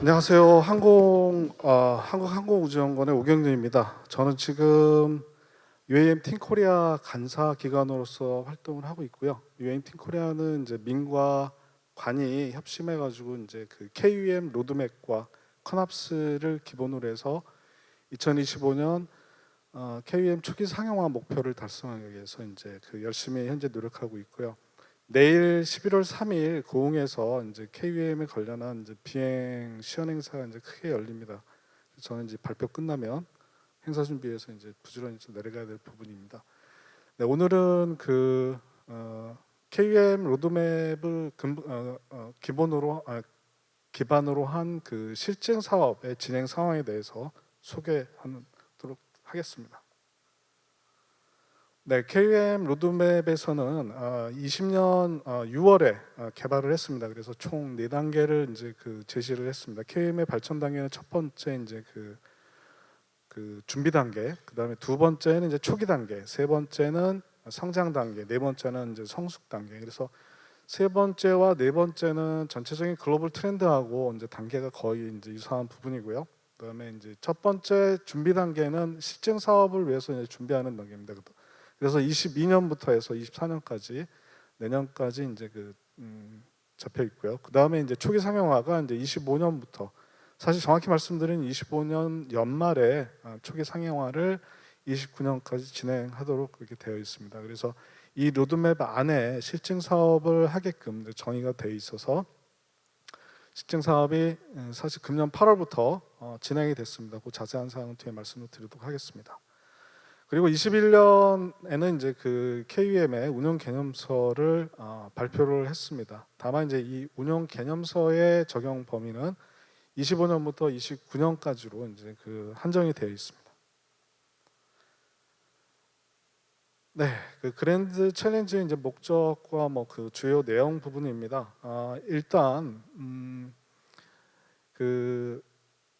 안녕하세요. 한국항공우주연구원의 오경준입니다. 저는 지금 UAM 팀코리아 간사 기관으로서 활동을 하고 있고요. UAM 팀코리아는 이제 민과 관이 협심해가지고 이제 그 KUM 로드맵과 컨합스를 기본으로 해서 2025년 KUM 초기 상용화 목표를 달성하기 위해서 이제 그 열심히 현재 노력하고 있고요. 내일 11월 3일 고흥에서 이제 KUM에 관련한 이제 비행 시연 행사가 이제 크게 열립니다. 저는 이제 발표 끝나면 행사 준비해서 이제 부지런히 좀 내려가야 될 부분입니다. 네, 오늘은 그 KUM 로드맵을 기반으로 한 그 실증 사업의 진행 상황에 대해서 소개하도록 하겠습니다. 네, KUM 로드맵에서는 20년 6월에 개발을 했습니다. 그래서 총 4단계를 이제 그 제시를 했습니다. KUM의 발전 단계는 첫 번째 이제 그 준비 단계, 그다음에 두 번째는 이제 초기 단계, 세 번째는 성장 단계, 네 번째는 이제 성숙 단계. 그래서 세 번째와 네 번째는 전체적인 글로벌 트렌드하고 이제 단계가 거의 이제 유사한 부분이고요. 그다음에 이제 첫 번째 준비 단계는 실증 사업을 위해서 이제 준비하는 단계입니다. 그래서 22년부터 해서 24년까지 내년까지 이제 잡혀 있고요. 그 다음에 이제 초기 상용화가 이제 25년부터, 사실 정확히 말씀드리면 25년 연말에 초기 상용화를 29년까지 진행하도록 그렇게 되어 있습니다. 그래서 이 로드맵 안에 실증 사업을 하게끔 정의가 되어 있어서 실증 사업이 사실 금년 8월부터 진행이 됐습니다. 그 자세한 사항은 뒤에 말씀을 드리도록 하겠습니다. 그리고 21년에는 이제 그 KUM의 운영 개념서를 발표를 했습니다. 다만 이제 이 운영 개념서의 적용 범위는 25년부터 29년까지로 이제 그 한정이 되어 있습니다. 네, 그 그랜드 챌린지의 이제 목적과 뭐 그 주요 내용 부분입니다. 일단 그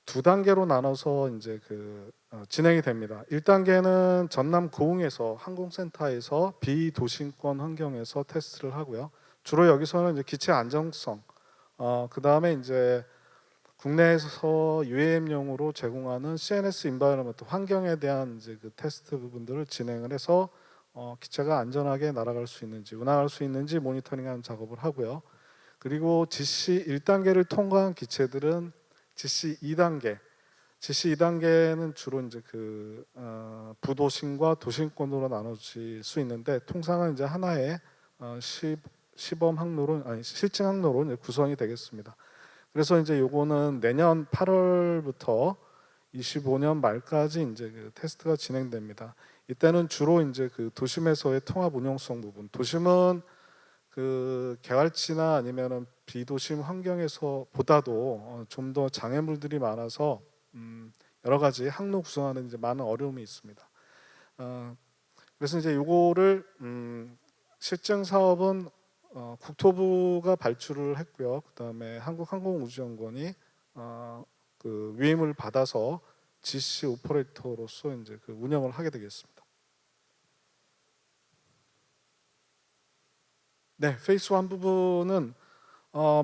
두 단계로 나눠서 이제 진행이 됩니다. 1단계는 전남 고흥에서 항공센터에서 비도심권 환경에서 테스트를 하고요. 주로 여기서는 이제 기체 안정성, 그 다음에 이제 국내에서 UAM용으로 제공하는 CNS 인바이러먼트 환경에 대한 이제 그 테스트 부분들을 진행을 해서 기체가 안전하게 날아갈 수 있는지, 운항할 수 있는지 모니터링하는 작업을 하고요. 그리고 GC 1단계를 통과한 기체들은 GC 2단계는 주로 이제 부도심과 도심권으로 나눠질 수 있는데, 통상은 이제 하나의 시범 항로로, 실증 항로로 이제 구성이 되겠습니다. 그래서 이제 요거는 내년 8월부터 25년 말까지 이제 그 테스트가 진행됩니다. 이때는 주로 이제 그 도심에서의 통합 운용성 부분, 도심은 그 개활지나 아니면은 비도심 환경에서 보다도 좀 더 장애물들이 많아서 여러 가지 항로 구성하는 이제 많은 어려움이 있습니다. 그래서 이제 요거를 실증 사업은 국토부가 발주를 했고요. 그다음에 한국항공우주연구원이 그 위임을 받아서 GC 오퍼레이터로서 이제 그 운영을 하게 되겠습니다. 네, 페이스 1 부분은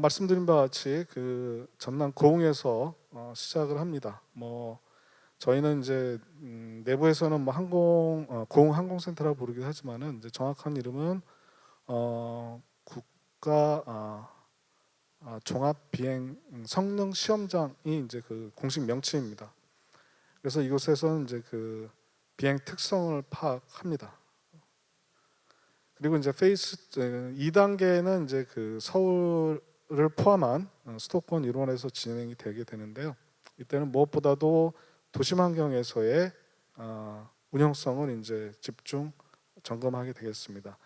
말씀드린 바와 같이 그 전남 고흥에서 시작을 합니다. 뭐 저희는 이제 내부에서는 뭐 고흥 항공센터라고 부르기도 하지만은 이제 정확한 이름은 국가 종합 비행 성능 시험장이 이제 그 공식 명칭입니다. 그래서 이곳에서는 이제 그 비행 특성을 파악합니다. 그리고 이제 페이스 2단계는 이제 그 서울을 포함한 수도권 일원에서 진행이 되게 되는데요. 이때는 무엇보다도 도심 환경에서의 운영성을 이제 집중 점검하게 되겠습니다.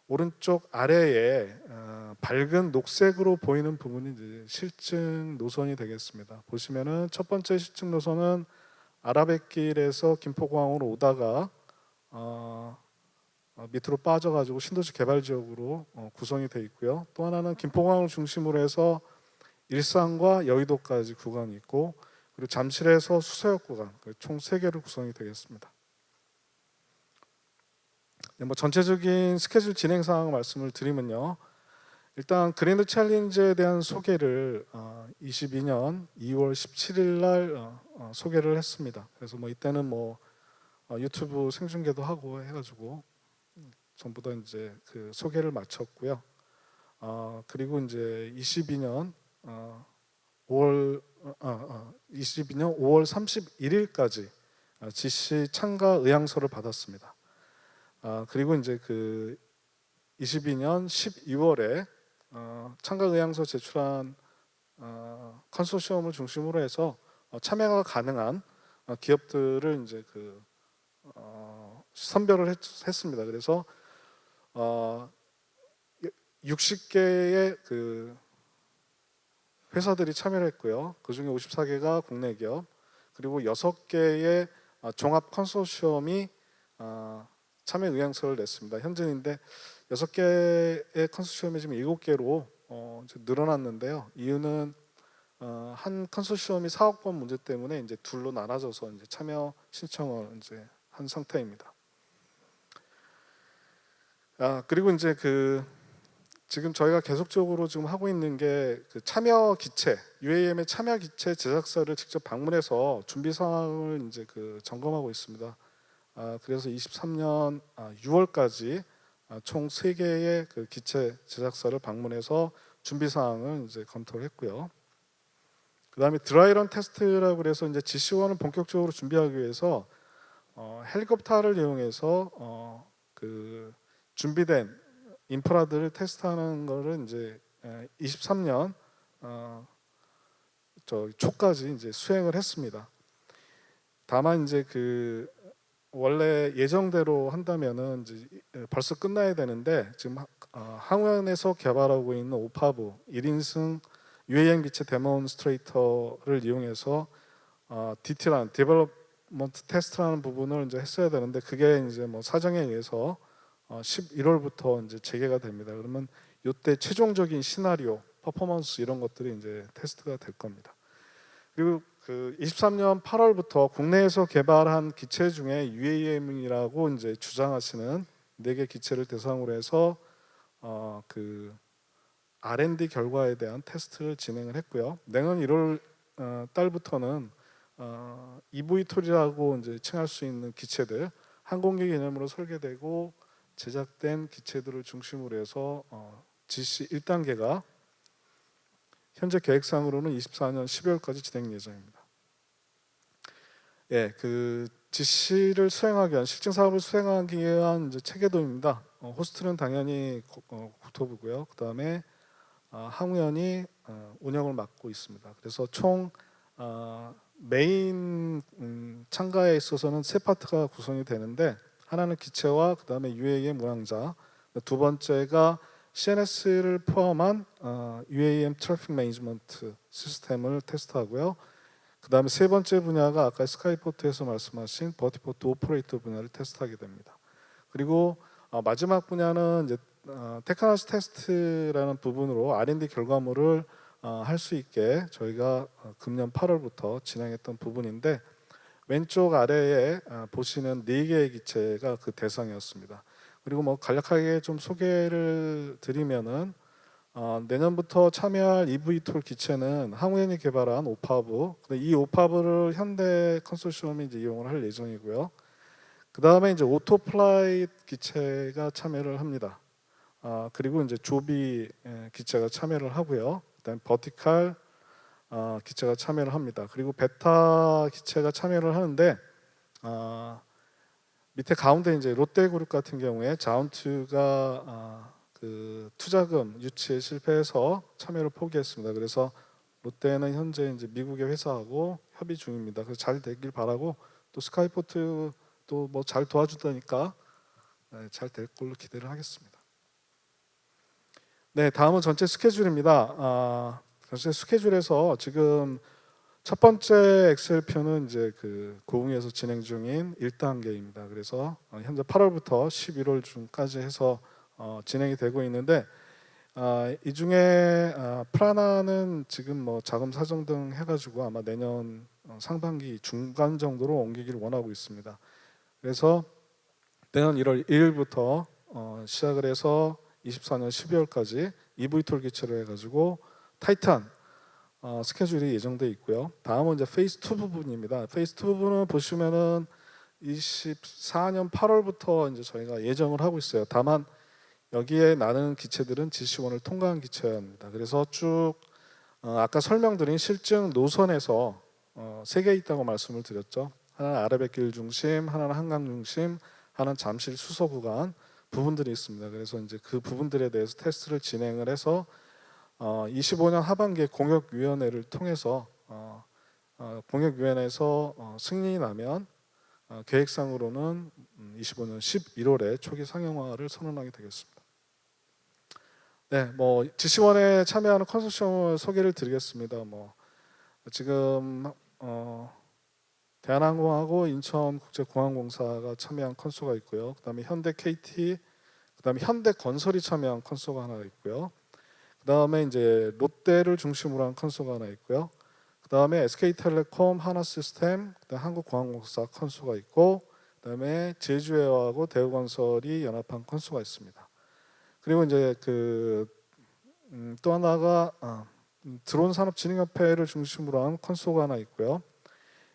오른쪽 아래에 밝은 녹색으로 보이는 부분이 이제 실증 노선이 되겠습니다. 보시면은 첫 번째 실증 노선은 아라뱃길에서 김포공항으로 오다가 밑으로 빠져가지고 신도시 개발 지역으로 구성이 되어 있고요. 또 하나는 김포공항을 중심으로 해서 일산과 여의도까지 구간이 있고, 그리고 잠실에서 수서역 구간, 총 3개로 구성이 되겠습니다. 네, 뭐 전체적인 스케줄 진행 사항 말씀을 드리면요. 일단 그랜드 챌린지에 대한 소개를 22년 2월 17일 날 소개를 했습니다. 그래서 뭐 이때는 뭐 유튜브 생중계도 하고 해가지고 전부 다 이제 그 소개를 마쳤고요. 그리고 이제 22년 5월 22년 5월 31일까지 GC 참가 의향서를 받았습니다. 그리고 이제 그 22년 12월에 참가 의향서 제출한 컨소시엄을 중심으로 해서 참여가 가능한 기업들을 이제 그 선별을 했습니다. 그래서 60개의 그 회사들이 참여를 했고요. 그 중에 54개가 국내 기업, 그리고 6개의 종합 컨소시엄이 참여 의향서를 냈습니다. 현재인데 6개의 컨소시엄이 지금 7개로 늘어났는데요. 이유는 한 컨소시엄이 사업권 문제 때문에 이제 둘로 나눠져서 이제 참여 신청을 이제 한 상태입니다. 그리고 이제 그 지금 저희가 계속적으로 지금 하고 있는 게 그 참여 기체, UAM의 참여 기체 제작사를 직접 방문해서 준비 상황을 이제 그 점검하고 있습니다. 그래서 23년 6월까지 총 3개의 그 기체 제작사를 방문해서 준비 사항을 이제 검토를 했고요. 그다음에 드라이런 테스트라고 그래서 이제 GC1을 본격적으로 준비하기 위해서 헬리콥터를 이용해서 그 준비된 인프라들을 테스트하는 거를 이제 23년 초까지 이제 수행을 했습니다. 다만 이제 그 원래 예정대로 한다면은 이제 벌써 끝나야 되는데 지금 항우연에서 개발하고 있는 오파브 1인승 UAM 기체 데몬스트레이터를 이용해서 디테일한 디벨롭먼트 테스트라는 부분을 이제 했어야 되는데 그게 이제 뭐 사정에 의해서 11월부터 이제 재개가 됩니다. 그러면 이때 최종적인 시나리오, 퍼포먼스 이런 것들이 이제 테스트가 될 겁니다. 그리고 그 23년 8월부터 국내에서 개발한 기체 중에 UAM이라고 이제 주장하시는 4개 기체를 대상으로 해서 그 R&D 결과에 대한 테스트를 진행을 했고요. 내년 1월 달부터는 EV톨이라고 이제 칭할 수 있는 기체들, 항공기 개념으로 설계되고 제작된 기체들을 중심으로 해서 GC 1단계가 현재 계획상으로는 24년 12월까지 진행 예정입니다. 예, 그 GC를 수행하기 위한 실증 사업을 수행하기 위한 이제 체계도입니다. 호스트는 당연히 국토부고요. 그 다음에 항우연이 운영을 맡고 있습니다. 그래서 총 메인 참가에 있어서는 3파트가 구성이 되는데 하나는 기체와 그 다음에 UAM 모양자, 두 번째가 CNS를 포함한 UAM 트래픽 매니지먼트 시스템을 테스트하고요. 그 다음에 세 번째 분야가 아까 스카이포트에서 말씀하신 버티포트 오퍼레이터 분야를 테스트하게 됩니다. 그리고 마지막 분야는 이제 테크놀로지 테스트라는 부분으로 R&D 결과물을 할 수 있게 저희가 금년 8월부터 진행했던 부분인데 왼쪽 아래에 보시는 4개의 기체가 그 대상이었습니다. 그리고 뭐 간략하게 좀 소개를 드리면은 내년부터 참여할 EV톨 기체는 항우연이 개발한 오파브, 이 오파브를 현대 컨소시엄이 이제 이용을 할 예정이고요. 그 다음에 이제 오토플라이트 기체가 참여를 합니다. 그리고 이제 조비 기체가 참여를 하고요. 그다음 버티칼 기체가 참여를 합니다. 그리고 베타 기체가 참여를 하는데 밑에 가운데 이제 롯데그룹 같은 경우에 자운트가 그 투자금 유치에 실패해서 참여를 포기했습니다. 그래서 롯데는 현재 이제 미국의 회사하고 협의 중입니다. 그래서 잘 되길 바라고 또 스카이포트 또 뭐 잘 도와주다니까 잘 될 걸로 기대를 하겠습니다. 네, 다음은 전체 스케줄입니다. 전체 스케줄에서 지금 첫 번째 엑셀표는 이제 그 고흥에서 진행 중인 1단계입니다. 그래서 현재 8월부터 11월 중까지 해서 진행이 되고 있는데 이 중에 프라나는 지금 뭐 자금 사정 등 해가지고 아마 내년 상반기 중간 정도로 옮기기를 원하고 있습니다. 그래서 내년 1월 1일부터 시작을 해서 24년 12월까지 EV톨 기체로 해가지고 타이탄 스케줄이 예정돼 있고요. 다음은 이제 페이스 2 부분입니다. 페이스 2 부분은 보시면은 24년 8월부터 이제 저희가 예정을 하고 있어요. 다만 여기에 나는 기체들은 GC1을 통과한 기체입니다. 그래서 쭉 아까 설명드린 실증 노선에서 세 개 있다고 말씀을 드렸죠. 하나는 아래뱃길 중심, 하나는 한강 중심, 하나는 잠실 수서 구간 부분들이 있습니다. 그래서 이제 그 부분들에 대해서 테스트를 진행을 해서 25년 하반기에 공역위원회를 통해서 공역위원회에서 승인이 나면 계획상으로는 25년 11월에 초기 상용화를 선언하게 되겠습니다. 네, 뭐 GC1에 참여하는 컨소시엄을 소개를 드리겠습니다. 뭐 지금 대한항공하고 인천국제공항공사가 참여한 컨소가 있고요. 그다음에 현대 KT, 그다음에 현대건설이 참여한 컨소가 하나 있고요. 그다음에 이제 롯데를 중심으로 한 컨소가 하나 있고요. 그다음에 SK텔레콤, 하나시스템, 그다음에 한국공항공사 컨소가 있고, 그다음에 제주에어하고 대우건설이 연합한 컨소가 있습니다. 그리고 이제 또 하나가 드론 산업진흥협회를 중심으로 한 컨소가 하나 있고요.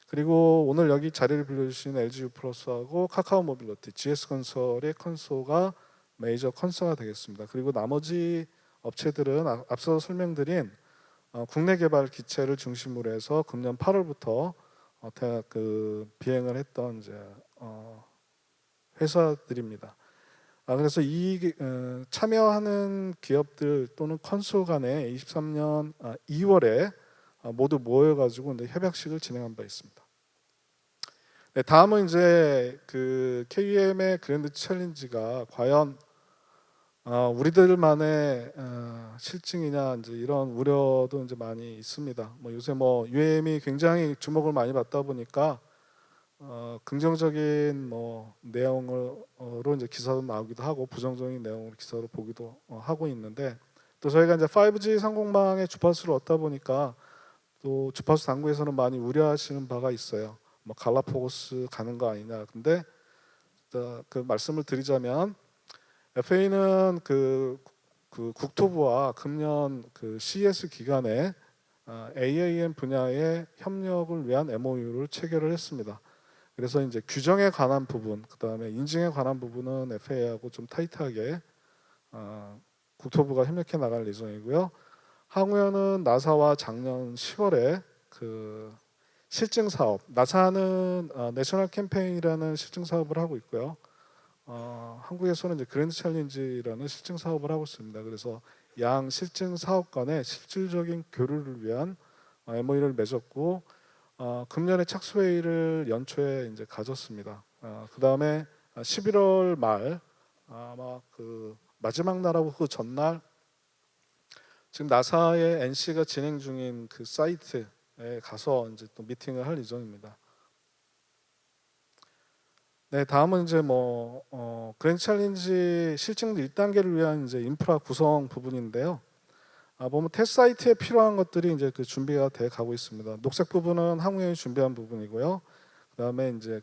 그리고 오늘 여기 자리를 빌려주신 LG유플러스하고 카카오모빌리티, GS건설의 컨소가 메이저 컨소가 되겠습니다. 그리고 나머지 업체들은 앞서 설명드린 국내 개발 기체를 중심으로 해서 금년 8월부터 비행을 했던 이제 회사들입니다. 그래서 이 참여하는 기업들 또는 컨소 간에 23년 2월에 모두 모여가지고 이제 협약식을 진행한 바 있습니다. 네, 다음은 이제 그 KUM의 그랜드 챌린지가 과연 우리들만의 실증이냐 이제 이런 우려도 이제 많이 있습니다. 뭐 요새 뭐 UAM이 굉장히 주목을 많이 받다 보니까 긍정적인 뭐 내용으로 이제 기사도 나오기도 하고 부정적인 내용으로 기사로 보기도 하고 있는데, 또 저희가 이제 5G 상공망의 주파수를 얻다 보니까 또 주파수 당국에서는 많이 우려하시는 바가 있어요. 뭐 갈라파고스 가는 거 아니냐. 근데 그 말씀을 드리자면 FA는 그 국토부와 금년 그 CES 기간에 AAM 분야의 협력을 위한 MOU를 체결을 했습니다. 그래서 이제 규정에 관한 부분, 그 다음에 인증에 관한 부분은 FA하고 좀 타이트하게 국토부가 협력해 나갈 예정이고요. 항우연은 나사와 작년 10월에 그 실증 사업, 나사는 내셔널 캠페인이라는 실증 사업을 하고 있고요. 한국에서는 이제 그랜드 챌린지라는 실증 사업을 하고 있습니다. 그래서 양 실증 사업 간의 실질적인 교류를 위한 MOU를 맺었고, 금년에 착수회의를 연초에 이제 가졌습니다. 그 다음에 11월 말 아마 그 마지막 날하고 그 전날 지금 나사의 NC가 진행 중인 그 사이트에 가서 이제 또 미팅을 할 예정입니다. 네, 다음은 이제 뭐 그랜드 챌린지 실증 1단계를 위한 이제 인프라 구성 부분인데요. 보면 테스트 사이트에 필요한 것들이 이제 그 준비가 돼 가고 있습니다. 녹색 부분은 항우연이 준비한 부분이고요. 그다음에 이제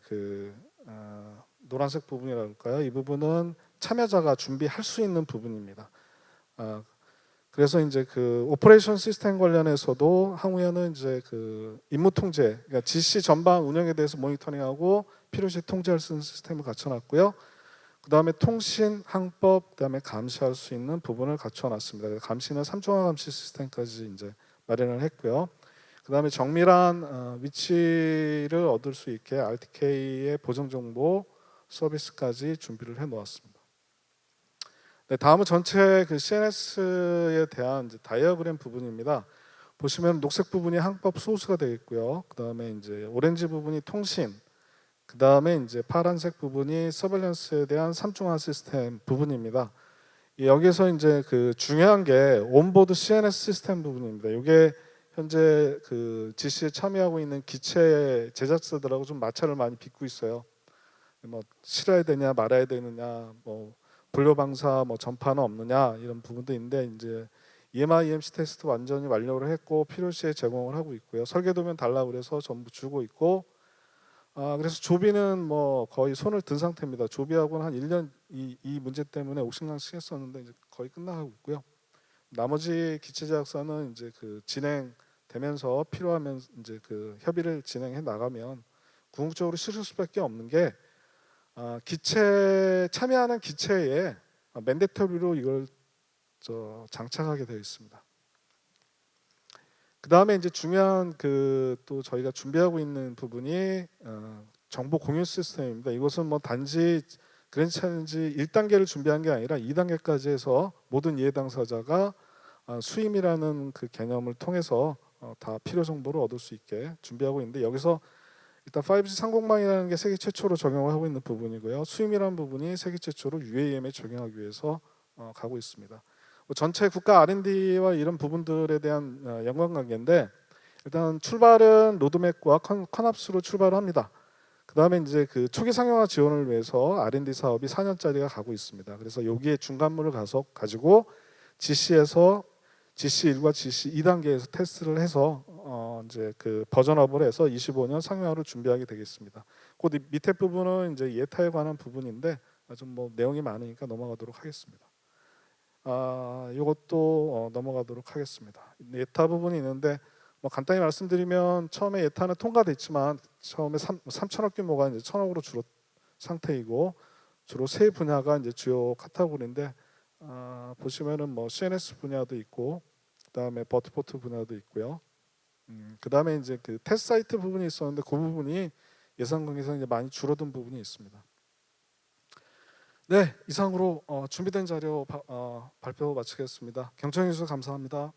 노란색 부분이라고 할까요? 이 부분은 참여자가 준비할 수 있는 부분입니다. 그래서 이제 그 오퍼레이션 시스템 관련해서도 항우연은 이제 그 임무 통제, 그러니까 GC 전반 운영에 대해서 모니터링하고 필요시 통제할 수 있는 시스템을 갖춰놨고요. 그 다음에 통신, 항법, 그 다음에 감시할 수 있는 부분을 갖춰놨습니다. 감시는 3중화 감시 시스템까지 이제 마련을 했고요. 그 다음에 정밀한 위치를 얻을 수 있게 RTK의 보정 정보 서비스까지 준비를 해놓았습니다. 네, 다음은 전체 그 CNS에 대한 이제 다이어그램 부분입니다. 보시면 녹색 부분이 항법 소스가 되겠고요. 그 다음에 이제 오렌지 부분이 통신, 그 다음에 이제 파란색 부분이 서베일런스에 대한 3중화 시스템 부분입니다. 여기서 이제 그 중요한 게 온보드 CNS 시스템 부분입니다. 이게 현재 그 GC에 참여하고 있는 기체 제작사들하고 좀 마찰을 많이 빚고 있어요. 뭐 실어야 되냐 말아야 되느냐, 뭐 분류 방사 뭐 전파는 없느냐 이런 부분도 있는데, 이제 EMI, EMC 테스트 완전히 완료를 했고 필요시에 제공을 하고 있고요. 설계도면 달라고 그래서 전부 주고 있고, 그래서 조비는 뭐 거의 손을 든 상태입니다. 조비하고는 한 1년 이 문제 때문에 옥신강신 했었는데 이제 거의 끝나가고 있고요. 나머지 기체 제작사는 이제 그 진행되면서 필요하면 이제 그 협의를 진행해 나가면 궁극적으로 치를 수밖에 없는 게 기체 참여하는 기체에 맨데터리로 이걸 장착하게 되어 있습니다. 그 다음에 이제 중요한 그 또 저희가 준비하고 있는 부분이 정보 공유 시스템입니다. 이것은 뭐 단지 그랜드 챌린지 1단계를 준비한 게 아니라 2단계까지 해서 모든 이해 당사자가 수임이라는 그 개념을 통해서 다 필요 정보를 얻을 수 있게 준비하고 있는데, 여기서 일단 5G 상공망이라는 게 세계 최초로 적용을 하고 있는 부분이고요. 수임이라는 부분이 세계 최초로 UAM에 적용하기 위해서 가고 있습니다. 전체 국가 R&D와 이런 부분들에 대한 연관관계인데, 일단 출발은 로드맵과 컨합스로 출발을 합니다. 그 다음에 이제 그 초기 상용화 지원을 위해서 R&D 사업이 4년짜리가 가고 있습니다. 그래서 여기에 중간물을 가지고 GC에서 GC1과 GC2단계에서 테스트를 해서 이제 그 버전업을 해서 25년 상용화를 준비하게 되겠습니다. 그 밑에 부분은 이제 예타에 관한 부분인데 좀 뭐 내용이 많으니까 넘어가도록 하겠습니다. 이것도 넘어가도록 하겠습니다. 예타 부분이 있는데 뭐 간단히 말씀드리면 처음에 예타는 통과됐지만 처음에 3천억 규모가 이제 1,000억으로 줄었 상태이고, 주로 세 분야가 이제 주요 카테고리인데 보시면은 뭐 CNS 분야도 있고, 그다음에 버트포트 분야도 있고요. 그다음에 이제 그 테스트 사이트 부분이 있었는데 그 부분이 예상 관계상 이제 많이 줄어든 부분이 있습니다. 네, 이상으로 준비된 자료 발표 마치겠습니다. 경청해 주셔서 감사합니다.